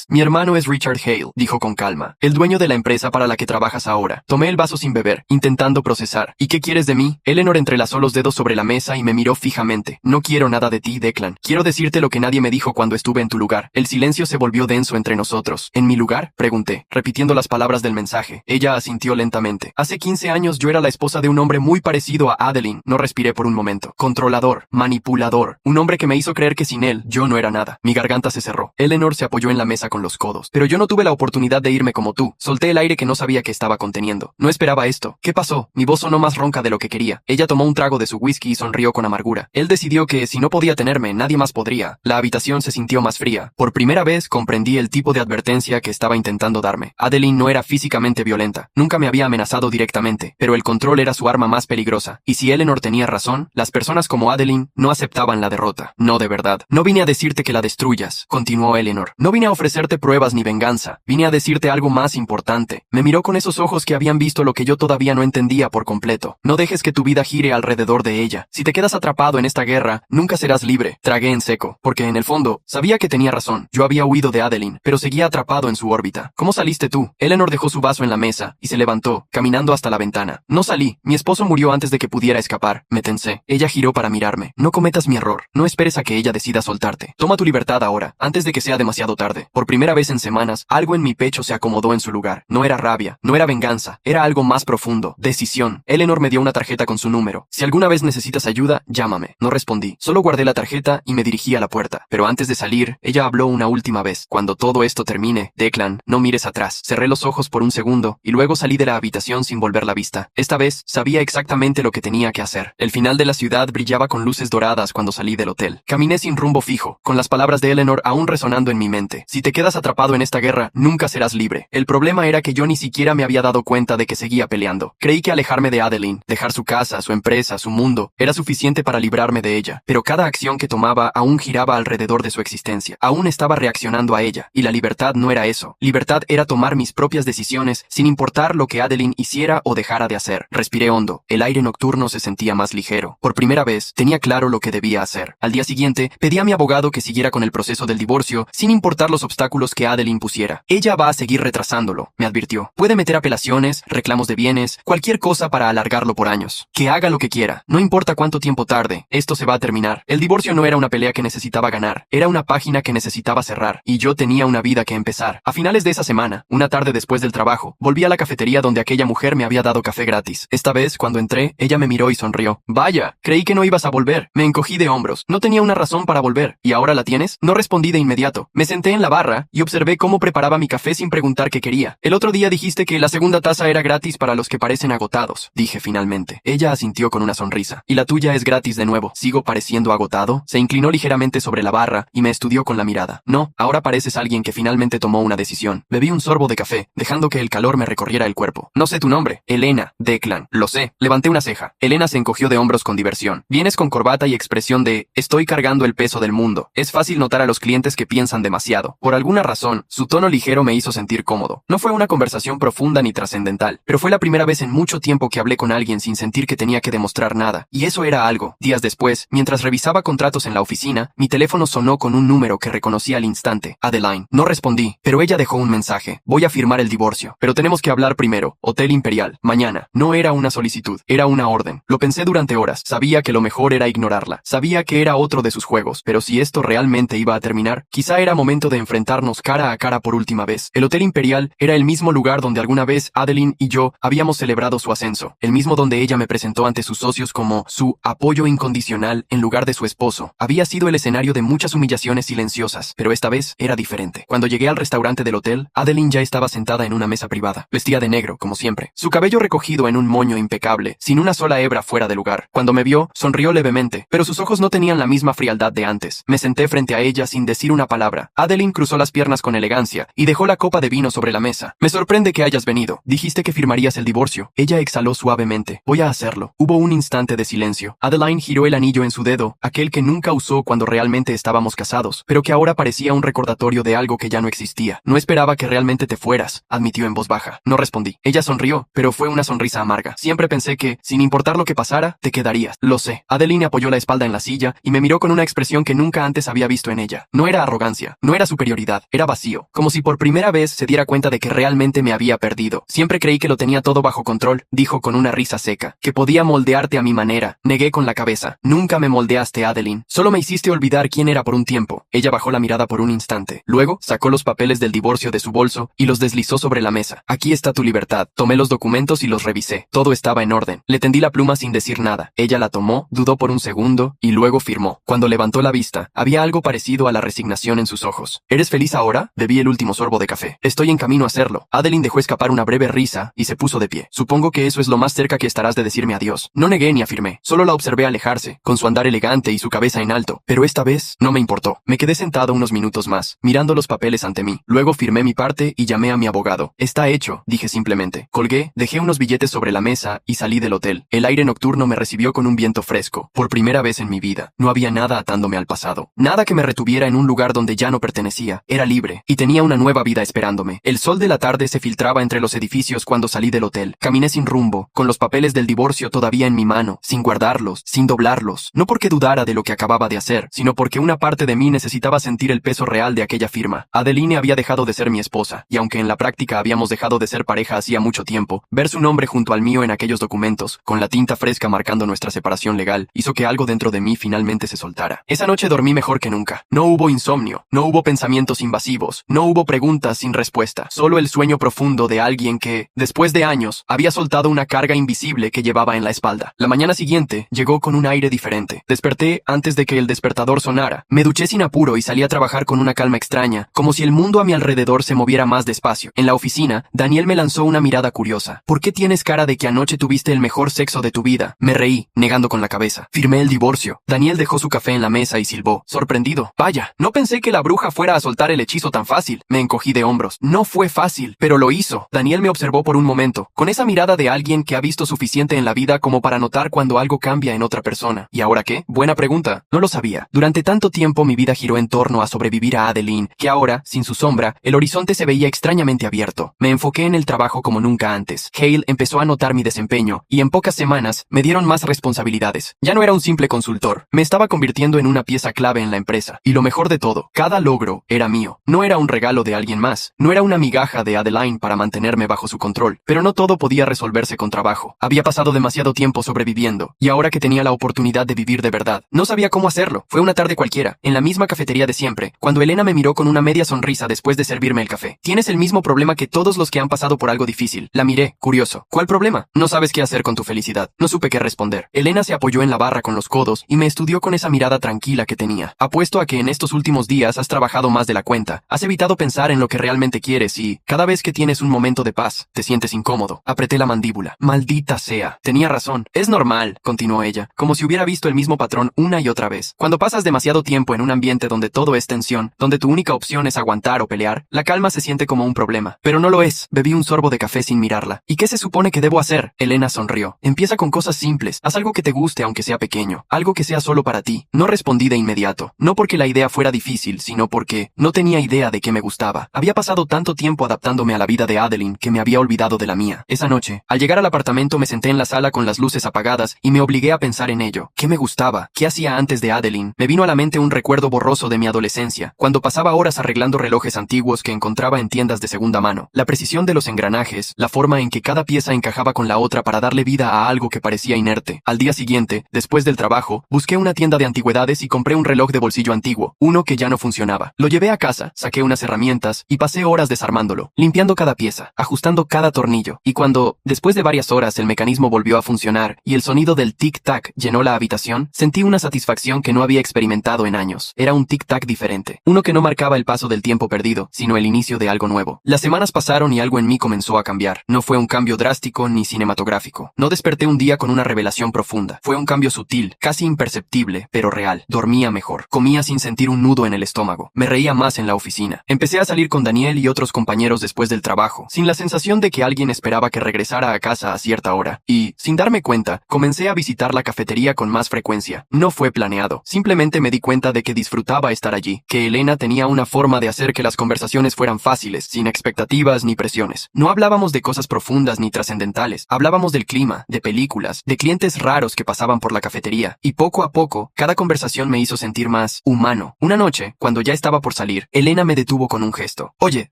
Mi hermano es Richard Hale, dijo con calma. El dueño de la empresa para la que trabajas ahora. Tomé el vaso sin beber, intentando procesar. ¿Y qué quieres de mí? Eleanor entrelazó los dedos sobre la mesa y me miró fijamente. No quiero nada de ti, Declan. Quiero decirte lo que nadie me dijo cuando estuve en tu lugar. El silencio se volvió denso entre nosotros. ¿En mi lugar? Pregunté, repitiendo las palabras del mensaje. Ella asintió lentamente. Hace 15 años yo era la esposa de un hombre muy parecido a Adeline. No respiré por un momento. Controlador, manipulador. Un hombre que me hizo creer que sin él, yo no era nada. Mi garganta se cerró. Eleanor se apoyó en la mesa con los codos. Pero yo no tuve la oportunidad de irme como tú. Solté el aire que no sabía que estaba conteniendo. No esperaba esto. ¿Qué pasó? Mi voz sonó más ronca de lo que quería. Ella tomó un trago de su whisky y sonrió con amargura. Él decidió que si no podía tenerme, nadie más podría. La habitación se sintió más fría. Por primera vez comprendí el tipo de advertencia que estaba intentando darme. Adeline no era físicamente violenta. Nunca me había amenazado directamente, pero el control era su arma más peligrosa. Y si Eleanor tenía razón, las personas como Adeline no aceptaban la derrota. No de verdad. No vine a decirte que la destruyas, continuó Eleanor. No vine a ofrecerte pruebas ni venganza. Vine a decirte algo más importante. Me miró con esos ojos que habían visto lo que yo todavía no entendía por completo. No dejes que tu vida gire alrededor de ella. Si te quedas atrapado en esta guerra, nunca serás libre. Tragué en seco, porque en el fondo, sabía que tenía razón. Yo había huido de Adeline, pero seguía atrapado en su órbita. ¿Cómo saliste tú? Eleanor dejó su vaso en la mesa y se levantó, caminando hasta la ventana. No salí. Mi esposo murió antes de que pudiera escapar. Me tensé. Ella giró para mirarme. No cometas mi error. No esperes a que ella decida soltarte. Toma tu libertad ahora, antes de que sea demasiado tarde. Por primera vez en semanas, algo en mi pecho se acomodó en su lugar. No era rabia, no era venganza, era algo más profundo. Decisión. Eleanor me dio una tarjeta con su número. Si alguna vez necesitas ayuda, llámame. No respondí. Solo guardé la tarjeta y me dirigí a la puerta. Pero antes de salir, ella habló una última vez. Cuando todo esto termine, Declan, no mires atrás. Cerré los ojos por un segundo y luego salí de la habitación sin volver la vista. Esta vez, sabía exactamente lo que tenía que hacer. El final de la ciudad brillaba con luces doradas cuando salí del hotel. Caminé sin rumbo fijo, con las palabras de Eleanor aún resonando en mi mente. Si te quedas atrapado en esta guerra, nunca serás libre. El problema era que yo ni siquiera me había dado cuenta de que seguía peleando. Creí que alejarme de Adeline, dejar su casa, su empresa, su mundo, era suficiente para librarme de ella. Pero cada acción que tomaba aún giraba alrededor de su existencia. Aún estaba reaccionando a ella. Y la libertad no era eso. Libertad era tomar mis propias decisiones sin importar lo que Adeline hiciera o dejara de hacer. Respiré hondo. El aire nocturno se sentía más ligero. Por primera vez, tenía claro lo que debía hacer. Al día siguiente, pedí a mi abogado que siguiera con el proceso del divorcio, sin importar los obstáculos que Adeline pusiera. Ella va a seguir retrasándolo, me advirtió. Puede meter apelaciones, reclamos de bienes, cualquier cosa para alargarlo por años. Que haga lo que quiera. No importa cuánto tiempo tarde, esto se va a terminar. El divorcio no era una pelea que necesitaba ganar, era una página que necesitaba cerrar, y yo tenía una vida que empezar. A finales de esa semana, una tarde después del trabajo, volví a la cafetería donde aquella mujer me había dado café gratis. Esta vez, cuando entré, ella me miró y sonrió. Vaya, creí que no ibas a volver. Me encogí de hombros. No tenía una razón para volver. ¿Y ahora la tienes? No respondí de inmediato. Me senté en la barra y observé cómo preparaba mi café sin preguntar qué quería. El otro día dijiste que la segunda taza era gratis para los que parecen agotados, dije finalmente. Ella asintió con una sonrisa. Y la tuya es gratis de nuevo. ¿Sigo pareciendo agotado? Se inclinó ligeramente sobre la barra y me estudió con la mirada. No, ahora pareces alguien que finalmente tomó una decisión. Bebí un sorbo de café, dejando que el calor me recorriera el cuerpo. No sé tu nombre. Elena. Declan. Lo sé. Levanté una ceja. Elena se encogió de hombros con diversión. Vienes con corbata y expresión de estoy cargando el peso del mundo. Es fácil notar a los clientes que piensan demasiado. Por alguna razón, su tono ligero me hizo sentir cómodo. No fue una conversación profunda ni trascendental, pero fue la primera vez en mucho tiempo que hablé con alguien sin sentir que tenía que demostrar nada. Y eso era algo. Días después, mientras revisaba contratos en la oficina, mi teléfono sonó con un número que reconocí al instante. Adeline. No respondí, pero ella dejó un mensaje. Voy a firmar el divorcio, pero tenemos que hablar primero. Hotel Imperial. Mañana. No era una solicitud, era una orden. Lo pensé durante horas. Sabía que lo mejor era ignorarla. Sabía que era otro de sus juegos, pero si esto realmente iba a terminar, quizá era momento de enfrentarnos cara a cara por última vez. El Hotel Imperial era el mismo lugar donde alguna vez Adeline y yo habíamos celebrado su ascenso, el mismo donde ella me presentó ante sus socios como su apoyo incondicional en lugar de su esposo. Había sido el escenario de muchas humillaciones silenciosas, pero esta vez era diferente. Cuando llegué al restaurante del hotel, Adeline ya estaba sentada en una mesa privada. Vestía de negro, como siempre. Su cabello recogido en un moño impecable, sin una sola hebra fuera de lugar. Cuando me vio, sonrió levemente, pero sus ojos no tenían la misma frialdad de antes. Me senté frente a ella sin decir una palabra. Adeline cruzó las piernas con elegancia arrogancia, y dejó la copa de vino sobre la mesa. Me sorprende que hayas venido. Dijiste que firmarías el divorcio. Ella exhaló suavemente. Voy a hacerlo. Hubo un instante de silencio. Adeline giró el anillo en su dedo, aquel que nunca usó cuando realmente estábamos casados, pero que ahora parecía un recordatorio de algo que ya no existía. No esperaba que realmente te fueras, admitió en voz baja. No respondí. Ella sonrió, pero fue una sonrisa amarga. Siempre pensé que, sin importar lo que pasara, te quedarías. Lo sé. Adeline apoyó la espalda en la silla y me miró con una expresión que nunca antes había visto en ella. No era arrogancia, no era superioridad, era vacío, como si por primera vez se diera cuenta de que realmente me había perdido. Siempre creí que lo tenía todo bajo control, dijo con una risa seca, que podía moldearte a mi manera. Negué con la cabeza. Nunca me moldeaste, Adeline. Solo me hiciste olvidar quién era por un tiempo. Ella bajó la mirada por un instante. Luego, sacó los papeles del divorcio de su bolso y los deslizó sobre la mesa. Aquí está tu libertad. Tomé los documentos y los revisé. Todo estaba en orden. Le tendí la pluma sin decir nada. Ella la tomó, dudó por un segundo y luego firmó. Cuando levantó la vista, había algo parecido a la resignación en sus ojos. ¿Eres feliz ahora? Bebí el último sorbo de café. Estoy en camino a hacerlo. Adeline dejó escapar una breve risa y se puso de pie. Supongo que eso es lo más cerca que estarás de decirme adiós. No negué ni afirmé. Solo la observé alejarse, con su andar elegante y su cabeza en alto. Pero esta vez no me importó. Me quedé sentado unos minutos más, mirando los papeles ante mí. Luego firmé mi parte y llamé a mi abogado. Está hecho, dije simplemente. Colgué, dejé unos billetes sobre la mesa y salí del hotel. El aire nocturno me recibió con un viento fresco. Por primera vez en mi vida, no había nada atándome al pasado. Nada que me retuviera en un lugar donde ya no pertenecía. Era libre, y tenía una nueva vida esperándome. El sol de la tarde se filtraba entre los edificios cuando salí del hotel. Caminé sin rumbo, con los papeles del divorcio todavía en mi mano, sin guardarlos, sin doblarlos. No porque dudara de lo que acababa de hacer, sino porque una parte de mí necesitaba sentir el peso real de aquella firma. Adeline había dejado de ser mi esposa, y aunque en la práctica habíamos dejado de ser pareja hacía mucho tiempo, ver su nombre junto al mío en aquellos documentos, con la tinta fresca marcando nuestra separación legal, hizo que algo dentro de mí finalmente se soltara. Esa noche dormí mejor que nunca. No hubo insomnio, no hubo pensamientos invasivos, no hubo preguntas sin respuesta, solo el sueño profundo de alguien que, después de años, había soltado una carga invisible que llevaba en la espalda. La mañana siguiente llegó con un aire diferente. Desperté antes de que el despertador sonara. Me duché sin apuro y salí a trabajar con una calma extraña, como si el mundo a mi alrededor se moviera más despacio. En la oficina, Daniel me lanzó una mirada curiosa. ¿Por qué tienes cara de que anoche tuviste el mejor sexo de tu vida? Me reí, negando con la cabeza. Firmé el divorcio. Daniel dejó su café en la mesa y silbó, sorprendido. Vaya, no pensé que la bruja fuera a soltar el hechizo tan fácil. Me encogí de hombros. No fue fácil, pero lo hizo. Daniel me observó por un momento, con esa mirada de alguien que ha visto suficiente en la vida como para notar cuando algo cambia en otra persona. ¿Y ahora qué? Buena pregunta. No lo sabía. Durante tanto tiempo mi vida giró en torno a sobrevivir a Adeline, que ahora, sin su sombra, el horizonte se veía extrañamente abierto. Me enfoqué en el trabajo como nunca antes. Hale empezó a notar mi desempeño, y en pocas semanas me dieron más responsabilidades. Ya no era un simple consultor. Me estaba convirtiendo en una pieza clave en la empresa. Y lo mejor de todo, cada logro era mío. No era un regalo de alguien más. No era una migaja de Adeline para mantenerme bajo su control. Pero no todo podía resolverse con trabajo. Había pasado demasiado tiempo sobreviviendo, y ahora que tenía la oportunidad de vivir de verdad, no sabía cómo hacerlo. Fue una tarde cualquiera, en la misma cafetería de siempre, cuando Elena me miró con una media sonrisa después de servirme el café. Tienes el mismo problema que todos los que han pasado por algo difícil. La miré, curioso. ¿Cuál problema? No sabes qué hacer con tu felicidad. No supe qué responder. Elena se apoyó en la barra con los codos y me estudió con esa mirada tranquila que tenía. Apuesto a que en estos últimos días has trabajado más de la cuenta. Has evitado pensar en lo que realmente quieres y, cada vez que tienes un momento de paz, te sientes incómodo. Apreté la mandíbula. Maldita sea. Tenía razón. Es normal, continuó ella, como si hubiera visto el mismo patrón una y otra vez. Cuando pasas demasiado tiempo en un ambiente donde todo es tensión, donde tu única opción es aguantar o pelear, la calma se siente como un problema. Pero no lo es. Bebí un sorbo de café sin mirarla. ¿Y qué se supone que debo hacer? Elena sonrió. Empieza con cosas simples. Haz algo que te guste aunque sea pequeño. Algo que sea solo para ti. No respondí de inmediato. No porque la idea fuera difícil, sino porque no tenía idea de qué me gustaba. Había pasado tanto tiempo adaptándome a la vida de Adeline que me había olvidado de la mía. Esa noche, al llegar al apartamento me senté en la sala con las luces apagadas y me obligué a pensar en ello. ¿Qué me gustaba? ¿Qué hacía antes de Adeline? Me vino a la mente un recuerdo borroso de mi adolescencia, cuando pasaba horas arreglando relojes antiguos que encontraba en tiendas de segunda mano. La precisión de los engranajes, la forma en que cada pieza encajaba con la otra para darle vida a algo que parecía inerte. Al día siguiente, después del trabajo, busqué una tienda de antigüedades y compré un reloj de bolsillo antiguo, uno que ya no funcionaba. Lo llevé a casa, saqué unas herramientas y pasé horas desarmándolo, limpiando cada pieza, ajustando cada tornillo, y cuando, después de varias horas, el mecanismo volvió a funcionar y el sonido del tic-tac llenó la habitación, sentí una satisfacción que no había experimentado en años. Era un tic-tac diferente, uno que no marcaba el paso del tiempo perdido, sino el inicio de algo nuevo. Las semanas pasaron y algo en mí comenzó a cambiar. No fue un cambio drástico ni cinematográfico. No desperté un día con una revelación profunda. Fue un cambio sutil, casi imperceptible, pero real. Dormía mejor. Comía sin sentir un nudo en el estómago. Me reía más en la oficina. Empecé a salir con Daniel y otros compañeros después del trabajo, sin la sensación de que alguien esperaba que regresara a casa a cierta hora. Y, sin darme cuenta, comencé a visitar la cafetería con más frecuencia. No fue planeado. Simplemente me di cuenta de que disfrutaba estar allí, que Elena tenía una forma de hacer que las conversaciones fueran fáciles, sin expectativas ni presiones. No hablábamos de cosas profundas ni trascendentales. Hablábamos del clima, de películas, de clientes raros que pasaban por la cafetería. Y poco a poco, cada conversación me hizo sentir más humano. Una noche, cuando ya estaba por salir, Elena me detuvo con un gesto. «Oye,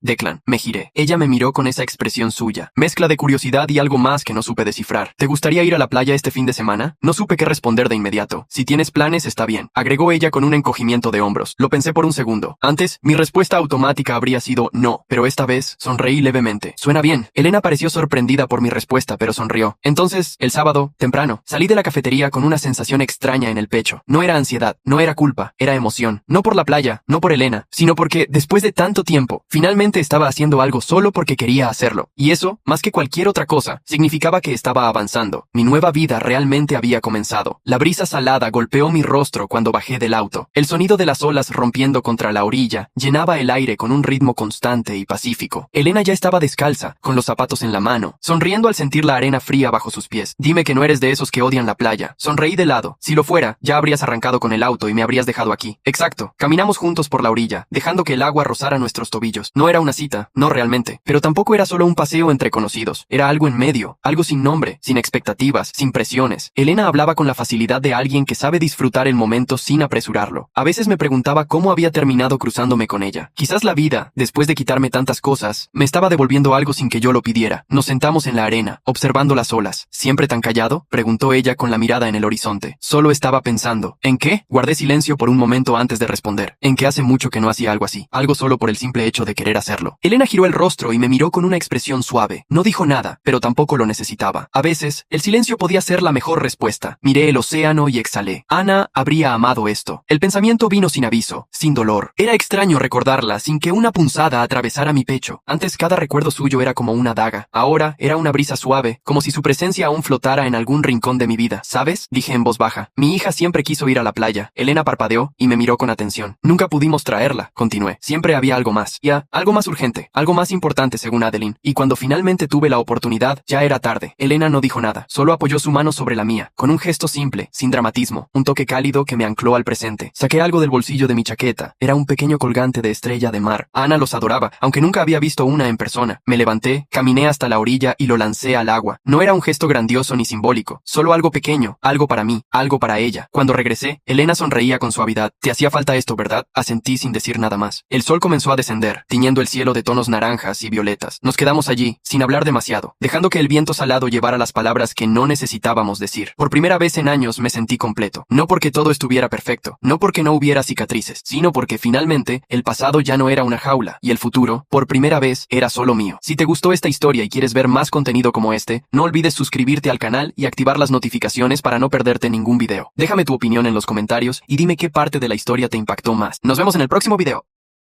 Declan», me giré. Ella me miró con esa expresión suya, mezcla de curiosidad y algo más que no supe descifrar. «¿Te gustaría ir a la playa este fin de semana?» No supe qué responder de inmediato. «Si tienes planes, está bien», agregó ella con un encogimiento de hombros. Lo pensé por un segundo. Antes, mi respuesta automática habría sido no, pero esta vez sonreí levemente. «Suena bien». Elena pareció sorprendida por mi respuesta, pero sonrió. Entonces, el sábado, temprano, salí de la cafetería con una sensación extraña en el pecho. No era ansiedad, no era culpa, era emoción. No por la playa, no por Elena, sino porque, después de tanto tiempo, finalmente estaba haciendo algo solo porque quería hacerlo. Y eso, más que cualquier otra cosa, significaba que estaba avanzando. Mi nueva vida realmente había comenzado. La brisa salada golpeó mi rostro cuando bajé del auto. El sonido de las olas rompiendo contra la orilla llenaba el aire con un ritmo constante y pacífico. Elena ya estaba descalza, con los zapatos en la mano, sonriendo al sentir la arena fría bajo sus pies. «Dime que no eres de esos que odian la playa». Sonreí de lado. «Si lo fuera, ya habrías arrancado con el auto y me habrías dejado aquí». «Exacto». Caminamos juntos por la orilla, dejando que el agua rozara nuestros tobillos. No era una cita, no realmente, pero tampoco era solo un paseo entre conocidos. Era algo en medio, algo sin nombre, sin expectativas, sin presiones. Elena hablaba con la facilidad de alguien que sabe disfrutar el momento sin apresurarlo. A veces me preguntaba cómo había terminado cruzándome con ella. Quizás la vida, después de quitarme tantas cosas, me estaba devolviendo algo sin que yo lo pidiera. Nos sentamos en la arena, observando las olas. «¿Siempre tan callado?», preguntó ella con la mirada en el horizonte. Solo estaba pensando. «¿En qué?». Guardé silencio por un momento antes de responder. «En que hace mucho que no hacía algo así. Algo solo por el simple hecho de querer hacerlo». Elena giró el rostro y me miró con una expresión suave. No dijo nada, pero tampoco lo necesitaba. A veces, el silencio podía ser la mejor respuesta. Miré el océano y exhalé. Ana habría amado esto. El pensamiento vino sin aviso, sin dolor. Era extraño recordarla sin que una punzada atravesara mi pecho. Antes cada recuerdo suyo era como una daga. Ahora era una brisa suave, como si su presencia aún flotara en algún rincón de mi vida. «¿Sabes?», dije en voz baja. «Mi hija siempre quiso ir a la playa». Elena parpadeó y me miró con atención. «Nunca pudimos traerla», continué. «Siempre había algo más. Ya, algo más urgente, algo más importante según Adeline. Y cuando finalmente tuve la oportunidad, ya era tarde». Elena no dijo nada, solo apoyó su mano sobre la mía, con un gesto simple, sin dramatismo, un toque cálido que me ancló al presente. Saqué algo del bolsillo de mi chaqueta. Era un pequeño colgante de estrella de mar. Ana los adoraba, aunque nunca había visto una en persona. Me levanté, caminé hasta la orilla y lo lancé al agua. No era un gesto grandioso ni simbólico, solo algo pequeño, algo para mí, algo para ella. Cuando regresé, Elena sonreía con suavidad. «Te hacía falta esto, ¿verdad?», asentí sin decir nada más. El sol comenzó a descender, tiñendo el cielo de tonos naranjas y violetas. Nos quedamos allí, sin hablar demasiado, dejando que el viento salado llevara las palabras que no necesitábamos decir. Por primera vez en años me sentí completo. No porque todo estuviera perfecto, no porque no hubiera cicatrices, sino porque finalmente el pasado ya no era una jaula, y el futuro, por primera vez, era solo mío. Si te gustó esta historia y quieres ver más contenido como este, no olvides suscribirte al canal y activar las notificaciones para no perderte ningún video. Déjame tu opinión en los comentarios y dime qué parte de la historia te impactó más. Nos vemos en el próximo video.